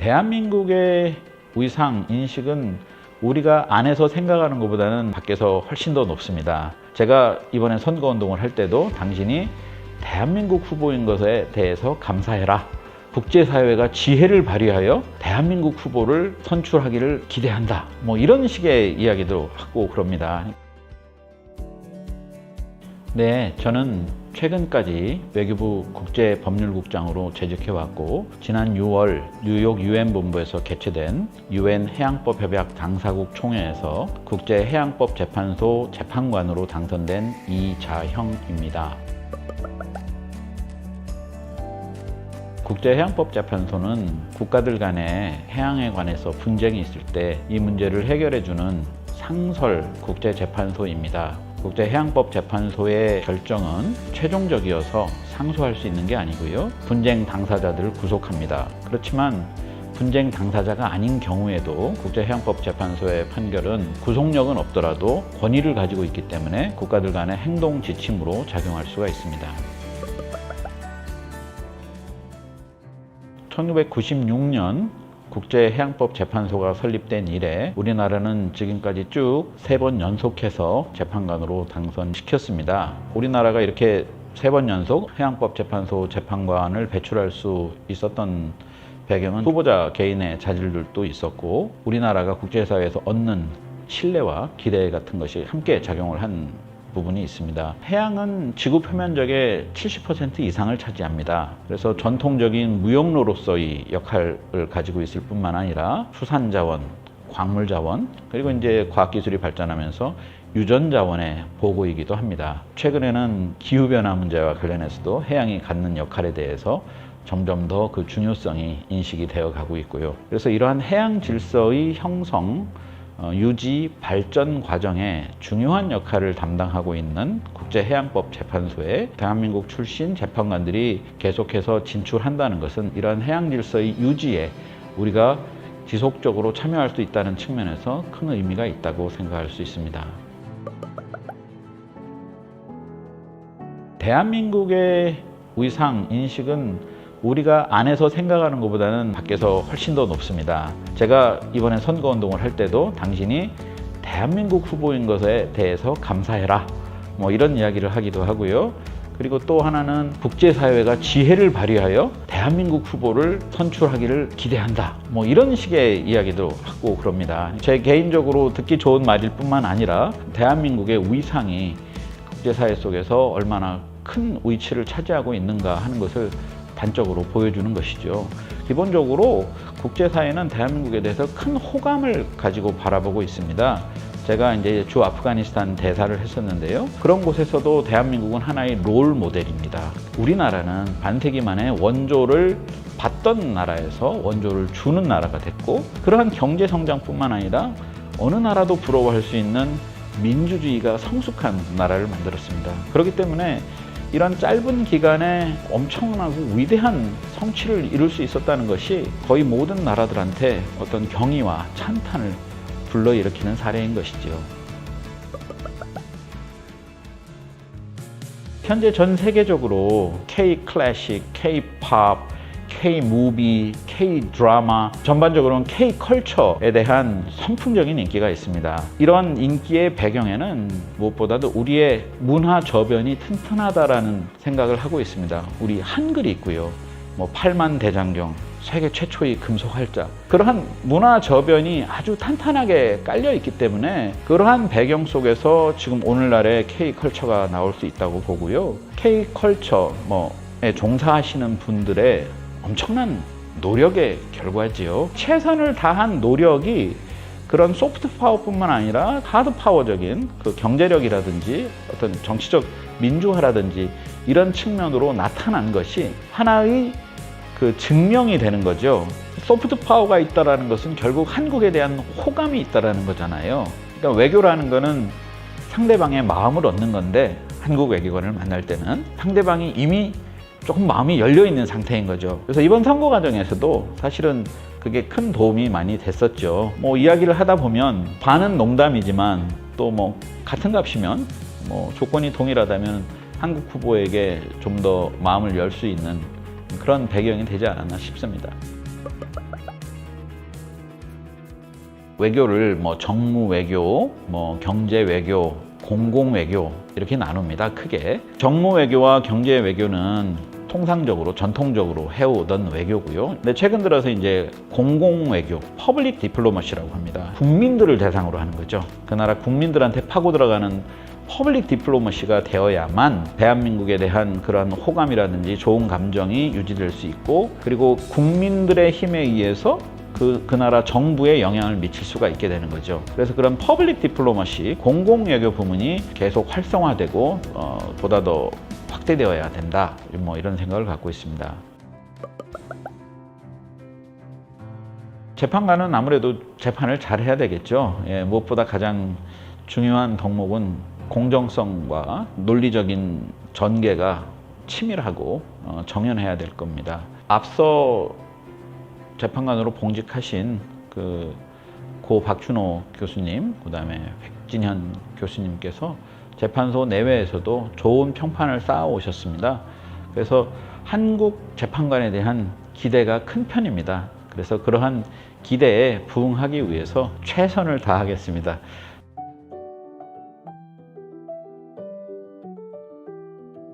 대한민국의 위상, 인식은 우리가 안에서 생각하는 것보다는 밖에서 훨씬 더 높습니다. 제가 이번에 선거운동을 할 때도 당신이 대한민국 후보인 것에 대해서 감사해라. 국제사회가 지혜를 발휘하여 대한민국 후보를 선출하기를 기대한다. 뭐 이런 식의 이야기도 하고 그럽니다. 네, 저는 최근까지 외교부 국제법률국장으로 재직해왔고 지난 6월 뉴욕 유엔 본부에서 개최된 유엔 해양법 협약 당사국 총회에서 국제해양법재판소 재판관으로 당선된 이자형입니다. 국제해양법재판소는 국가들 간의 해양에 관해서 분쟁이 있을 때 이 문제를 해결해주는 상설 국제재판소입니다. 국제해양법재판소의 결정은 최종적이어서 상소할 수 있는 게 아니고요. 분쟁 당사자들을 구속합니다. 그렇지만 분쟁 당사자가 아닌 경우에도 국제해양법재판소의 판결은 구속력은 없더라도 권위를 가지고 있기 때문에 국가들 간의 행동 지침으로 작용할 수가 있습니다. 1996년 국제해양법재판소가 설립된 이래 우리나라는 지금까지 쭉 3번 연속해서 재판관으로 당선시켰습니다. 우리나라가 이렇게 3번 연속 해양법재판소 재판관을 배출할 수 있었던 배경은 후보자 개인의 자질들도 있었고 우리나라가 국제사회에서 얻는 신뢰와 기대 같은 것이 함께 작용을 한 부분이 있습니다. 해양은 지구 표면적의 70% 이상을 차지합니다. 그래서 전통적인 무역로로서의 역할을 가지고 있을 뿐만 아니라 수산자원, 광물자원, 그리고 이제 과학기술이 발전하면서 유전자원의 보고이기도 합니다. 최근에는 기후변화 문제와 관련해서도 해양이 갖는 역할에 대해서 점점 더 그 중요성이 인식이 되어 가고 있고요. 그래서 이러한 해양 질서의 형성, 유지, 발전 과정에 중요한 역할을 담당하고 있는 국제해양법재판소에 대한민국 출신 재판관들이 계속해서 진출한다는 것은 이러한 해양 질서의 유지에 우리가 지속적으로 참여할 수 있다는 측면에서 큰 의미가 있다고 생각할 수 있습니다. 대한민국의 위상, 인식은 우리가 안에서 생각하는 것보다는 밖에서 훨씬 더 높습니다. 제가 이번에 선거운동을 할 때도 당신이 대한민국 후보인 것에 대해서 감사해라. 뭐 이런 이야기를 하기도 하고요. 그리고 또 하나는 국제사회가 지혜를 발휘하여 대한민국 후보를 선출하기를 기대한다. 뭐 이런 식의 이야기도 하고 그럽니다. 제 개인적으로 듣기 좋은 말일 뿐만 아니라 대한민국의 위상이 국제사회 속에서 얼마나 큰 위치를 차지하고 있는가 하는 것을 단적으로 보여주는 것이죠. 기본적으로 국제사회는 대한민국에 대해서 큰 호감을 가지고 바라보고 있습니다. 제가 이제 주 아프가니스탄 대사를 했었는데요. 그런 곳에서도 대한민국은 하나의 롤 모델입니다. 우리나라는 반세기 만에 원조를 받던 나라에서 원조를 주는 나라가 됐고 그러한 경제 성장뿐만 아니라 어느 나라도 부러워할 수 있는 민주주의가 성숙한 나라를 만들었습니다. 그렇기 때문에 이런 짧은 기간에 엄청나고 위대한 성취를 이룰 수 있었다는 것이 거의 모든 나라들한테 어떤 경의와 찬탄을 불러일으키는 사례인 것이죠. 현재 전 세계적으로 K-클래식, K-팝, K-무비, K-드라마, 전반적으로는 K-컬처에 대한 선풍적인 인기가 있습니다. 이런 인기의 배경에는 무엇보다도 우리의 문화 저변이 튼튼하다라는 생각을 하고 있습니다. 우리 한글이 있고요. 팔만대장경, 세계 최초의 금속 활자. 그러한 문화 저변이 아주 탄탄하게 깔려 있기 때문에 그러한 배경 속에서 지금 오늘날의 K-컬처가 나올 수 있다고 보고요. K-컬처에 종사하시는 분들의 엄청난 노력의 결과지요. 최선을 다한 노력이 그런 소프트 파워뿐만 아니라 하드 파워적인 그 경제력이라든지 어떤 정치적 민주화라든지 이런 측면으로 나타난 것이 하나의 그 증명이 되는 거죠. 소프트 파워가 있다라는 것은 결국 한국에 대한 호감이 있다라는 거잖아요. 그러니까 외교라는 거는 상대방의 마음을 얻는 건데 한국 외교관을 만날 때는 상대방이 이미 조금 마음이 열려있는 상태인 거죠. 그래서 이번 선거 과정에서도 사실은 그게 큰 도움이 많이 됐었죠. 이야기를 하다 보면 반은 농담이지만 또 같은 값이면 조건이 동일하다면 한국 후보에게 좀 더 마음을 열 수 있는 그런 배경이 되지 않았나 싶습니다. 외교를 뭐 정무 외교, 뭐 경제 외교, 공공 외교 이렇게 나눕니다. 크게. 정무 외교와 경제 외교는 통상적으로 전통적으로 해오던 외교고요. 근데 최근 들어서 이제 공공 외교, 퍼블릭 디플로머시라고 합니다. 국민들을 대상으로 하는 거죠. 그 나라 국민들한테 파고 들어가는 퍼블릭 디플로머시가 되어야만 대한민국에 대한 그러한 호감이라든지 좋은 감정이 유지될 수 있고, 그리고 국민들의 힘에 의해서 그 나라 정부에 영향을 미칠 수가 있게 되는 거죠. 그래서 그런 퍼블릭 디플로머시, 공공 외교 부문이 계속 활성화되고 보다 더 확대되어야 된다. 뭐 이런 생각을 갖고 있습니다. 재판관은 아무래도 재판을 잘 해야 되겠죠. 예, 무엇보다 가장 중요한 덕목은 공정성과 논리적인 전개가 치밀하고 정연해야 될 겁니다. 앞서 재판관으로 봉직하신 고 박준호 교수님, 그다음에 백진현 교수님께서 재판소 내외에서도 좋은 평판을 쌓아 오셨습니다. 그래서 한국 재판관에 대한 기대가 큰 편입니다. 그래서 그러한 기대에 부응하기 위해서 최선을 다하겠습니다.